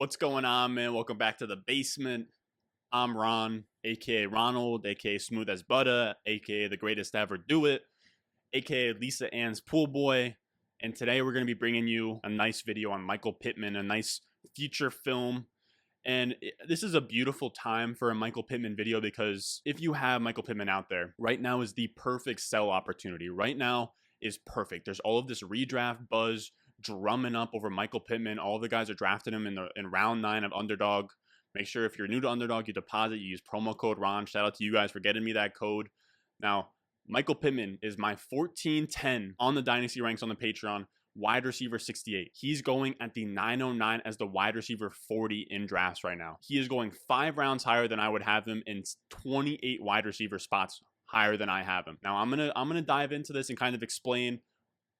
What's going on, man? Welcome back to the basement. I'm Ron, aka Ronald, aka Smooth as Butter, aka the greatest to ever do it, aka Lisa Ann's pool boy. And today we're going to be bringing you a nice video on Michael Pittman, a nice feature film. And this is a beautiful time for a Michael Pittman video because if you have Michael Pittman out there, right now is the perfect sell opportunity. Right now is perfect. There's all of this redraft buzz drumming up over Michael Pittman. All the guys are drafting him in round 9 of Underdog. Make sure if you're new to Underdog, you deposit, you use promo code Ron. Shout out to you guys for getting me that code. Now, Michael Pittman is my 1410 on the Dynasty ranks on the Patreon. Wide receiver 68. He's going at the 909 as the wide receiver 40 in drafts right now. He is going 5 rounds higher than I would have him in 28 wide receiver spots higher than I have him. Now I'm gonna dive into this and kind of explain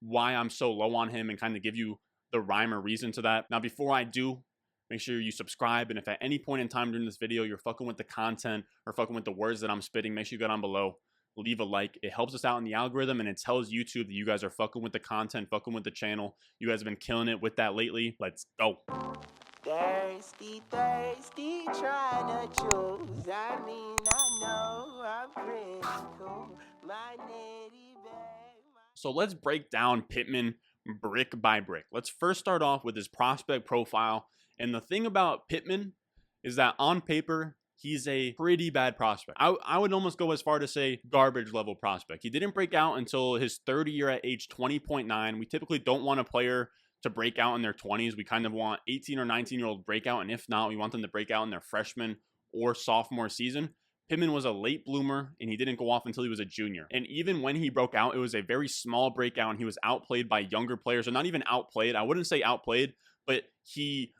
why I'm so low on him and kind of give you the rhyme or reason to that. Now before I do, make sure you subscribe, and if at any point in time during this video you're fucking with the content or fucking with the words that I'm spitting, make sure you go down below, leave a like. It helps us out in the algorithm, and it tells YouTube that you guys are fucking with the content, fucking with the channel. You guys have been killing it with that lately. Let's go. Thirsty, thirsty, trying to choose. I know I'm pretty cool. My nitty bag. So let's break down Pittman brick by brick. Let's first start off with his prospect profile. And the thing about Pittman is that on paper, he's a pretty bad prospect. I would almost go as far to say garbage level prospect. He didn't break out until his third year at age 20.9. We typically don't want a player to break out in their 20s. We kind of want 18 or 19-year-old breakout. And if not, we want them to break out in their freshman or sophomore season. Pittman was a late bloomer, and he didn't go off until he was a junior. And even when he broke out, it was a very small breakout, and he was outplayed by younger players. Or not even outplayed. I wouldn't say outplayed, but he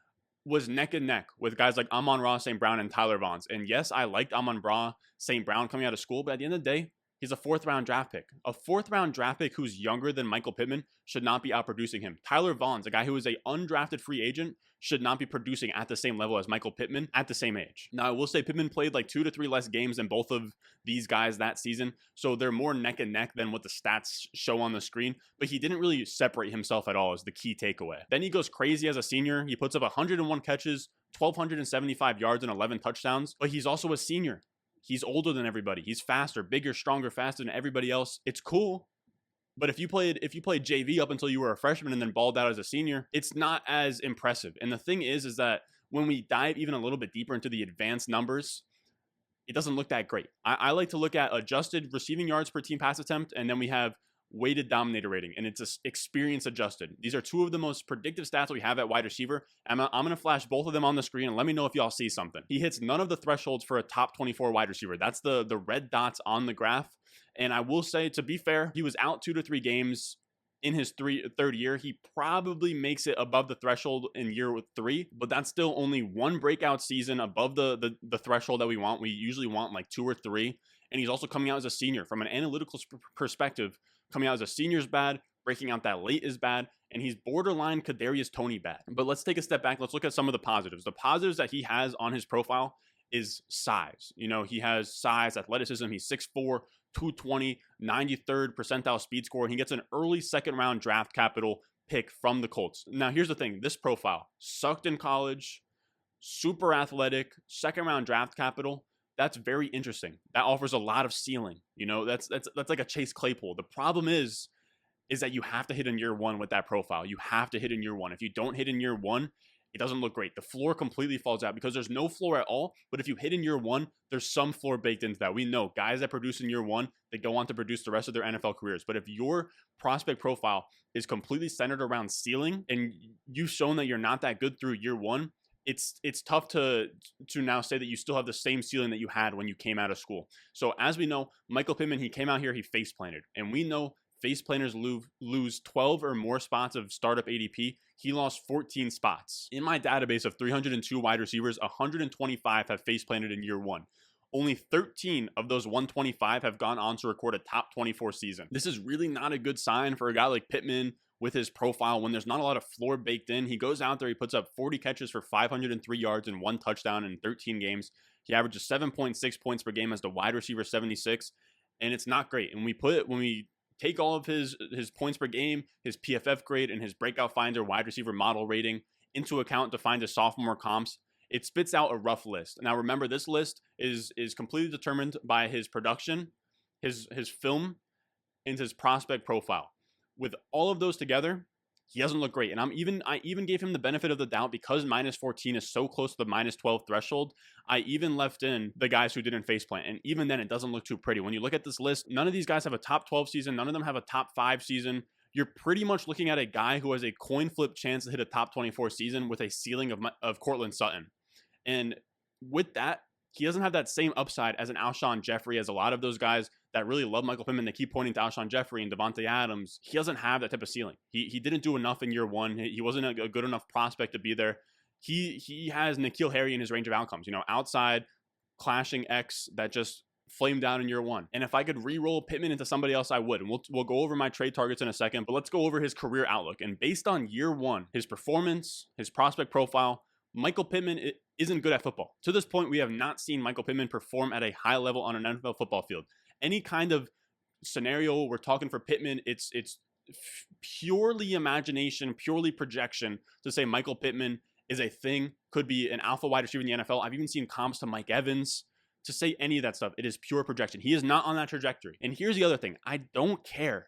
was neck and neck with guys like Amon-Ra St. Brown and Tyler Vaughns. And yes, I liked Amon-Ra St. Brown coming out of school, but at the end of the day, he's a 4th round draft pick. A 4th round draft pick who's younger than Michael Pittman should not be outproducing him. Tyler Vaughns, a guy who is an undrafted free agent, should not be producing at the same level as Michael Pittman at the same age. Now, I will say Pittman played like 2 to 3 less games than both of these guys that season, so they're more neck and neck than what the stats show on the screen, but he didn't really separate himself at all is the key takeaway. Then he goes crazy as a senior. He puts up 101 catches, 1,275 yards, and 11 touchdowns, but he's also a senior. He's older than everybody. He's faster, bigger, stronger, faster than everybody else. It's cool. But if you played JV up until you were a freshman and then balled out as a senior, it's not as impressive. And the thing is that when we dive even a little bit deeper into the advanced numbers, it doesn't look that great. I like to look at adjusted receiving yards per team pass attempt, and then we have weighted Dominator rating, and it's experience adjusted. These are 2 of the most predictive stats we have at wide receiver. I'm going to flash both of them on the screen, and let me know if y'all see something. He hits none of the thresholds for a top 24 wide receiver. That's the red dots on the graph. And I will say, to be fair, he was out 2 to 3 games in his third year. He probably makes it above the threshold in year 3, but that's still only 1 breakout season above the threshold that we want. We usually want like 2 or 3. And he's also coming out as a senior. From an analytical perspective, coming out as a senior is bad, breaking out that late is bad, and he's borderline Kadarius Toney bad. But let's take a step back. Let's look at some of the positives. The positives that he has on his profile is size. You know, he has size, athleticism. He's 6'4", 220, 93rd percentile speed score, and he gets an early 2nd round draft capital pick from the Colts. Now, here's the thing. This profile sucked in college, super athletic, 2nd round draft capital. That's very interesting. That offers a lot of ceiling. You know, that's like a Chase Claypool. The problem is that you have to hit in year 1 with that profile. You have to hit in year 1. If you don't hit in year 1, it doesn't look great. The floor completely falls out because there's no floor at all. But if you hit in year 1, there's some floor baked into that. We know guys that produce in year 1, they go on to produce the rest of their NFL careers. But if your prospect profile is completely centered around ceiling and you've shown that you're not that good through year 1, it's tough to now say that you still have the same ceiling that you had when you came out of school. So as we know, Michael Pittman, he came out here, he face planted, and we know face planters lose 12 or more spots of startup ADP. He lost 14 spots. In my database of 302 wide receivers, 125 have face planted in year 1. Only 13 of those 125 have gone on to record a top 24 season. This is really not a good sign for a guy like Pittman with his profile when there's not a lot of floor baked in. He goes out there, he puts up 40 catches for 503 yards and 1 touchdown in 13 games. He averages 7.6 points per game as the wide receiver 76, and it's not great. And when we take all of his points per game, his PFF grade, and his breakout finder wide receiver model rating into account to find his sophomore comps, it spits out a rough list. Now remember, this list is completely determined by his production, his film, and his prospect profile. With all of those together, he doesn't look great. And I even gave him the benefit of the doubt because minus 14 is so close to the minus 12 threshold. I even left in the guys who didn't faceplant. And even then, it doesn't look too pretty. When you look at this list, none of these guys have a top 12 season. None of them have a top 5 season. You're pretty much looking at a guy who has a coin flip chance to hit a top 24 season with a ceiling of Cortland Sutton. And with that, he doesn't have that same upside as an Alshon Jeffrey, as a lot of those guys that really love Michael Pittman. They keep pointing to Alshon Jeffrey and Devontae Adams. He doesn't have that type of ceiling. He didn't do enough in year one. He wasn't a good enough prospect to be there. He has N'Keal Harry in his range of outcomes. Outside clashing X that just flamed out in year one. And if I could re-roll Pittman into somebody else, I would. And we'll go over my trade targets in a second, but let's go over his career outlook. And based on year one, his performance, his prospect profile, Michael Pittman isn't good at football. To this point, we have not seen Michael Pittman perform at a high level on an NFL football field. Any kind of scenario we're talking for Pittman, it's purely imagination, purely projection to say Michael Pittman is a thing, could be an alpha wide receiver in the NFL. I've even seen comps to Mike Evans. To say any of that stuff, it is pure projection. He is not on that trajectory. And here's the other thing. I don't care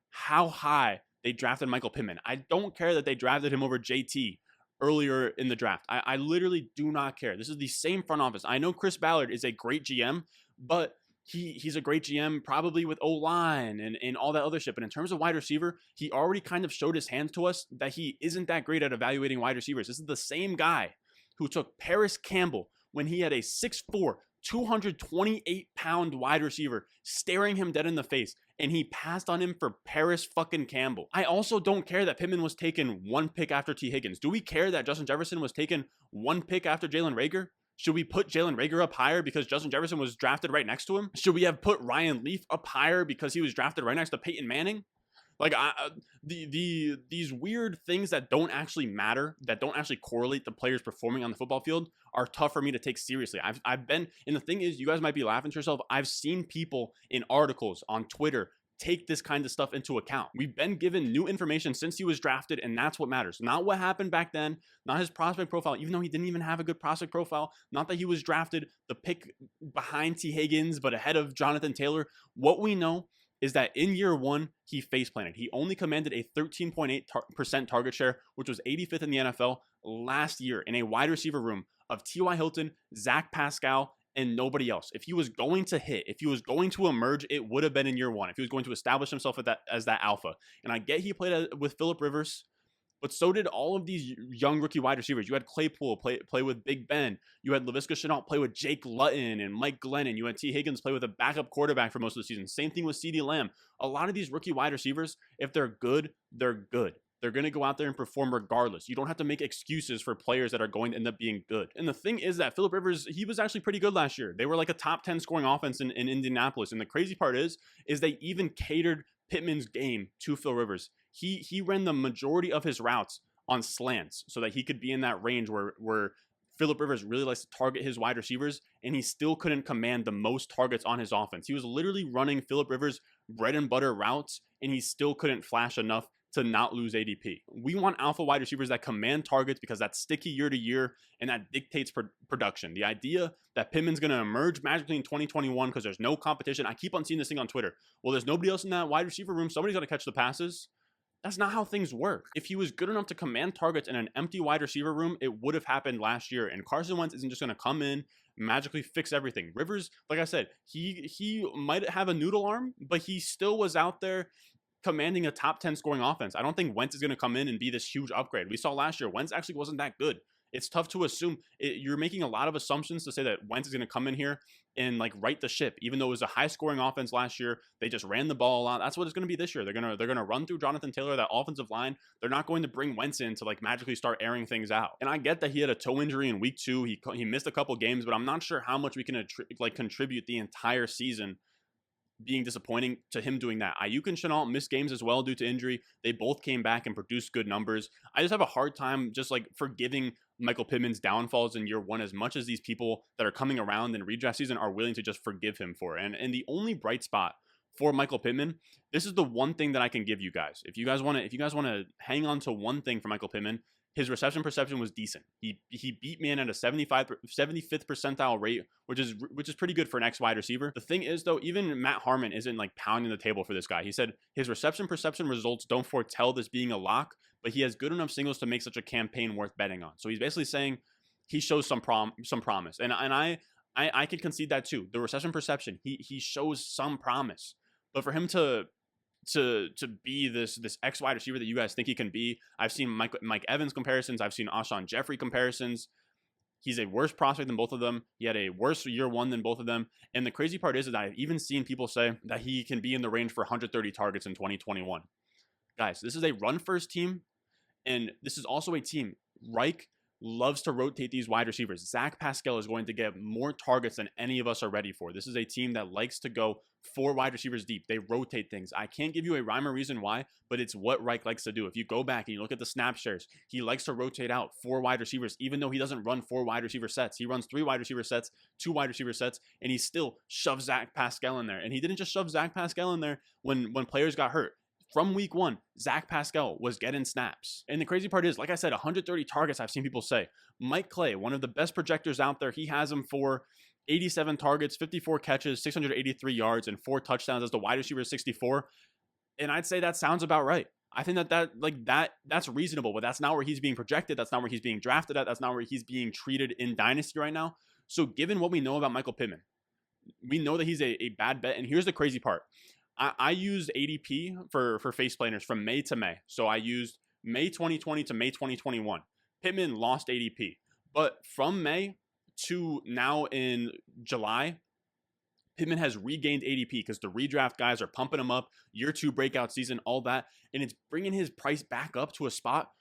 how high they drafted Michael Pittman. I don't care that they drafted him over JT earlier in the draft. I literally do not care. This is the same front office. I know Chris Ballard is a great GM, but he's a great GM probably with O-line and all that other shit. But in terms of wide receiver, he already kind of showed his hand to us that he isn't that great at evaluating wide receivers. This is the same guy who took Paris Campbell when he had a 6'4", 228-pound wide receiver staring him dead in the face, and he passed on him for Paris fucking Campbell. I also don't care that Pittman was taken 1 pick after T. Higgins. Do we care that Justin Jefferson was taken 1 pick after Jalen Reagor? Should we put Jalen Reagor up higher because Justin Jefferson was drafted right next to him? Should we have put Ryan Leaf up higher because he was drafted right next to Peyton Manning? Like, these weird things that don't actually matter, that don't actually correlate to players performing on the football field, are tough for me to take seriously. I've been, and the thing is, you guys might be laughing to yourself, I've seen people in articles on Twitter take this kind of stuff into account. We've been given new information since he was drafted, and that's what matters. Not what happened back then, not his prospect profile, even though he didn't even have a good prospect profile, not that he was drafted the pick behind T. Higgins, but ahead of Jonathan Taylor. What we know is that in year one, he face planted. He only commanded a 13.8% target share, which was 85th in the NFL last year in a wide receiver room of T.Y. Hilton, Zach Pascal, and nobody else. If he was going to hit, if he was going to emerge, it would have been in year one. If he was going to establish himself as that alpha. And I get he played with Phillip Rivers, but so did all of these young rookie wide receivers. You had Claypool play with Big Ben. You had Laviska Shenault play with Jake Luton and Mike Glennon. You had T. Higgins play with a backup quarterback for most of the season. Same thing with CeeDee Lamb. A lot of these rookie wide receivers, if they're good, they're good. They're going to go out there and perform regardless. You don't have to make excuses for players that are going to end up being good. And the thing is that Phillip Rivers, he was actually pretty good last year. They were like a top 10 scoring offense in Indianapolis. And the crazy part is they even catered Pittman's game to Phil Rivers. He ran the majority of his routes on slants so that he could be in that range where Phillip Rivers really likes to target his wide receivers, and he still couldn't command the most targets on his offense. He was literally running Phillip Rivers' bread and butter routes, and he still couldn't flash enough to not lose ADP. We want alpha wide receivers that command targets because that's sticky year to year, and that dictates production. The idea that Pittman's going to emerge magically in 2021 because there's no competition. I keep on seeing this thing on Twitter. Well, there's nobody else in that wide receiver room. Somebody's going to catch the passes. That's not how things work. If he was good enough to command targets in an empty wide receiver room, it would have happened last year. And Carson Wentz isn't just going to come in, magically fix everything. Rivers, like I said, he might have a noodle arm, but he still was out there commanding a top 10 scoring offense. I don't think Wentz is going to come in and be this huge upgrade. We saw last year, Wentz actually wasn't that good. It's tough to assume. You're making a lot of assumptions to say that Wentz is going to come in here and like right the ship. Even though it was a high scoring offense last year, they just ran the ball a lot. That's what it's going to be this year. They're going to run through Jonathan Taylor, that offensive line. They're not going to bring Wentz in to like magically start airing things out. And I get that he had a toe injury in week 2. He missed a couple games, but I'm not sure how much we can contribute the entire season being disappointing to him doing that. Ayuk and Shenault missed games as well due to injury. They both came back and produced good numbers. I just have a hard time just like forgiving Michael Pittman's downfalls in year one as much as these people that are coming around in redraft season are willing to just forgive him for it. And the only bright spot for Michael Pittman, this is the one thing that I can give you guys. If you guys want to hang on to one thing for Michael Pittman, his reception perception was decent. He beat man at a 75th percentile rate, which is pretty good for an X wide receiver. The thing is though, even Matt Harmon isn't like pounding the table for this guy. He said his reception perception results don't foretell this being a lock, but he has good enough signals to make such a campaign worth betting on. So he's basically saying he shows some promise, and I can concede that too. The reception perception, he shows some promise, but for him to be this X wide receiver that you guys think he can be, I've seen Mike Evans comparisons, I've seen Alshon Jeffrey comparisons. He's a worse prospect than both of them. He had a worse year one than both of them. And the crazy part is that I've even seen people say that he can be in the range for 130 targets in 2021. Guys, this is a run first team, and this is also a team. Reich loves to rotate these wide receivers. Zach Pascal is going to get more targets than any of us are ready for. This is a team that likes to go 4 wide receivers deep. They rotate things. I can't give you a rhyme or reason why, but it's what Reich likes to do. If you go back and you look at the snap shares, he likes to rotate out 4 wide receivers, even though he doesn't run 4 wide receiver sets. He runs 3 wide receiver sets, 2 wide receiver sets, and he still shoves Zach Pascal in there. And he didn't just shove Zach Pascal in there when players got hurt. From week 1, Zach Pascal was getting snaps. And the crazy part is, like I said, 130 targets I've seen people say. Mike Clay, one of the best projectors out there, he has him for 87 targets, 54 catches, 683 yards, and 4 touchdowns as the wide receiver 64. And I'd say that sounds about right. I think that's reasonable, but that's not where he's being projected. That's not where he's being drafted at. That's not where he's being treated in Dynasty right now. So given what we know about Michael Pittman, we know that he's a bad bet. And here's the crazy part. I used ADP for face planners from May to May. So I used May 2020 to May 2021. Pittman lost ADP. But from May to now in July, Pittman has regained ADP because the redraft guys are pumping him up. Year 2 breakout season, all that. And it's bringing his price back up to a spot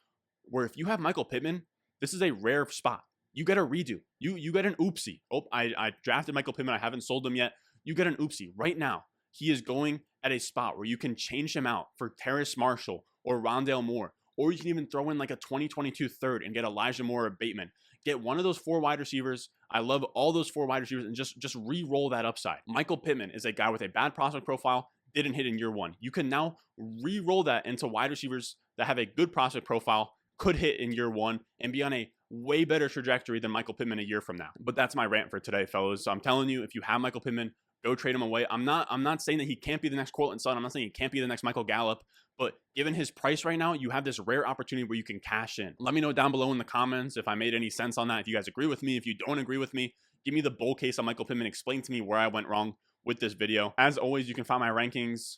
where if you have Michael Pittman, this is a rare spot. You get a redo. You get an oopsie. Oh, I drafted Michael Pittman. I haven't sold him yet. You get an oopsie right now. He is going at a spot where you can change him out for Terrace Marshall or Rondale Moore, or you can even throw in like a 2022 third and get Elijah Moore or Bateman. Get one of those 4 wide receivers. I love all those 4 wide receivers and just re-roll that upside. Michael Pittman is a guy with a bad prospect profile, didn't hit in year 1. You can now re-roll that into wide receivers that have a good prospect profile, could hit in year 1, and be on a way better trajectory than Michael Pittman a year from now. But that's my rant for today, fellas. So I'm telling you, if you have Michael Pittman, go trade him away. I'm not saying that he can't be the next Cortland Sutton. I'm not saying he can't be the next Michael Gallup. But given his price right now, you have this rare opportunity where you can cash in. Let me know down below in the comments if I made any sense on that. If you guys agree with me, if you don't agree with me, give me the bull case on Michael Pittman. Explain to me where I went wrong with this video. As always, you can find my rankings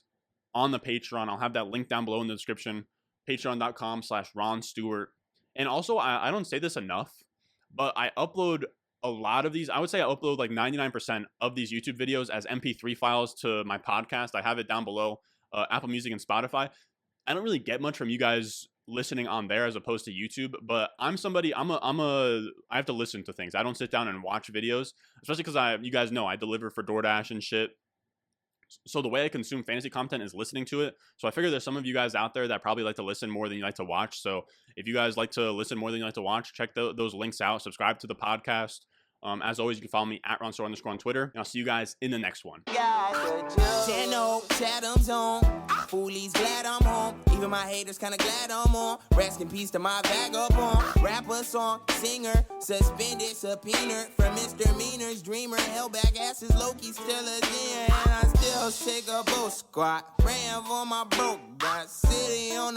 on the Patreon. I'll have that link down below in the description. Patreon.com/Ron Stewart. And also, I don't say this enough, but I upload a lot of these. I would say I upload like 99% of these YouTube videos as MP3 files to my podcast. I have it down below, Apple Music and Spotify. I don't really get much from you guys listening on there as opposed to YouTube, but I have to listen to things. I don't sit down and watch videos, especially because you guys know I deliver for DoorDash and shit. So the way I consume fantasy content is listening to it. So I figure there's some of you guys out there that probably like to listen more than you like to watch. So if you guys like to listen more than you like to watch, check those links out. Subscribe to the podcast. As always, you can follow me at @RonStewart_ on Twitter. And I'll see you guys in the next one. Foolies glad I'm home. Even my haters kinda glad I'm on. Rest in peace to my vagabond. Rapper, song, singer, suspended, subpoenaed for misdemeanors. Dreamer, held back asses, Loki still a there. And I still take a boat squad. Praying for my broke. Got city on the